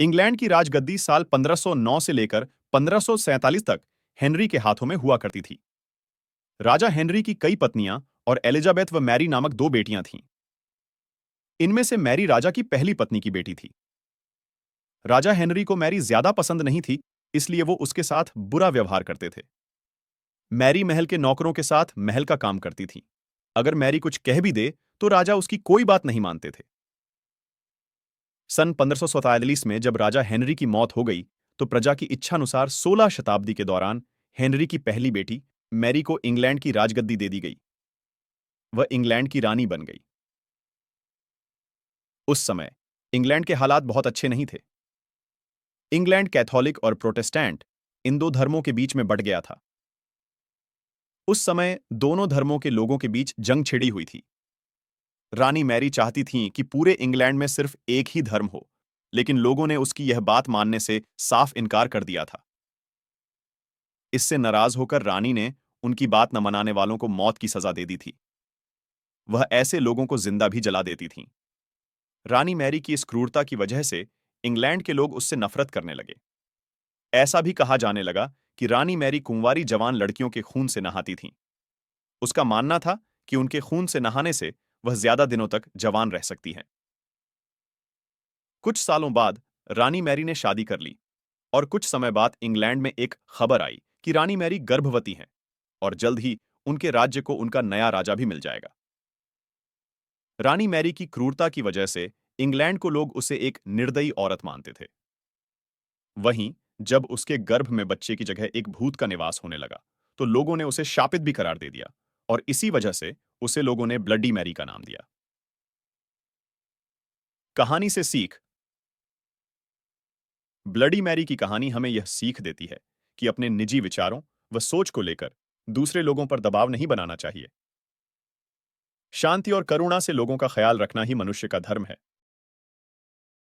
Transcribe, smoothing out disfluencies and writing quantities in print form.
England की राजगद्दी साल 1509 से लेकर 1547 तक हेनरी के हाथों में हुआ करती थी। राजा हेनरी की कई पत्नियां और एलिजाबेथ व मैरी नामक दो बेटियां थीं। इनमें से मैरी राजा की पहली पत्नी की बेटी थी। राजा हेनरी को मैरी ज्यादा पसंद नहीं थी, इसलिए वो उसके साथ बुरा व्यवहार करते थे। मैरी महल के नौकरों के साथ महल का काम करती थी। अगर मैरी कुछ कह भी दे तो राजा उसकी कोई बात नहीं मानते थे। सन 1547 में जब राजा हेनरी की मौत हो गई, तो प्रजा की इच्छानुसार 16 शताब्दी के दौरान हेनरी की पहली बेटी मैरी को इंग्लैंड की राजगद्दी दे दी गई। वह इंग्लैंड की रानी बन गई। उस समय इंग्लैंड के हालात बहुत अच्छे नहीं थे। इंग्लैंड कैथोलिक और प्रोटेस्टेंट इन दो धर्मों के बीच में बंट गया था। उस समय दोनों धर्मों के लोगों के बीच जंग छिड़ी हुई थी। रानी मैरी चाहती थीं कि पूरे इंग्लैंड में सिर्फ एक ही धर्म हो, लेकिन लोगों ने उसकी यह बात मानने से साफ इनकार कर दिया था। इससे नाराज होकर रानी ने उनकी बात न मनाने वालों को मौत की सजा दे दी थी। वह ऐसे लोगों को जिंदा भी जला देती थीं। रानी मैरी की इस क्रूरता की वजह से इंग्लैंड के लोग उससे नफरत करने लगे। ऐसा भी कहा जाने लगा कि रानी मैरी कुंवारी जवान लड़कियों के खून से नहाती थीं। उसका मानना था कि उनके खून से नहाने से वह ज्यादा दिनों तक जवान रह सकती हैं। कुछ सालों बाद रानी मैरी ने शादी कर ली और कुछ समय बाद इंग्लैंड में एक खबर आई कि रानी मैरी गर्भवती हैं और जल्द ही उनके राज्य को उनका नया राजा भी मिल जाएगा। रानी मैरी की क्रूरता की वजह से इंग्लैंड को लोग उसे एक निर्दयी औरत मानते थे। वहीं जब उसके गर्भ में बच्चे की जगह एक भूत का निवास होने लगा, तो लोगों ने उसे शापित भी करार दे दिया और इसी वजह से उसे लोगों ने ब्लडी मैरी का नाम दिया। कहानी से सीख। ब्लडी मैरी की कहानी हमें यह सीख देती है कि अपने निजी विचारों व सोच को लेकर दूसरे लोगों पर दबाव नहीं बनाना चाहिए। शांति और करुणा से लोगों का ख्याल रखना ही मनुष्य का धर्म है।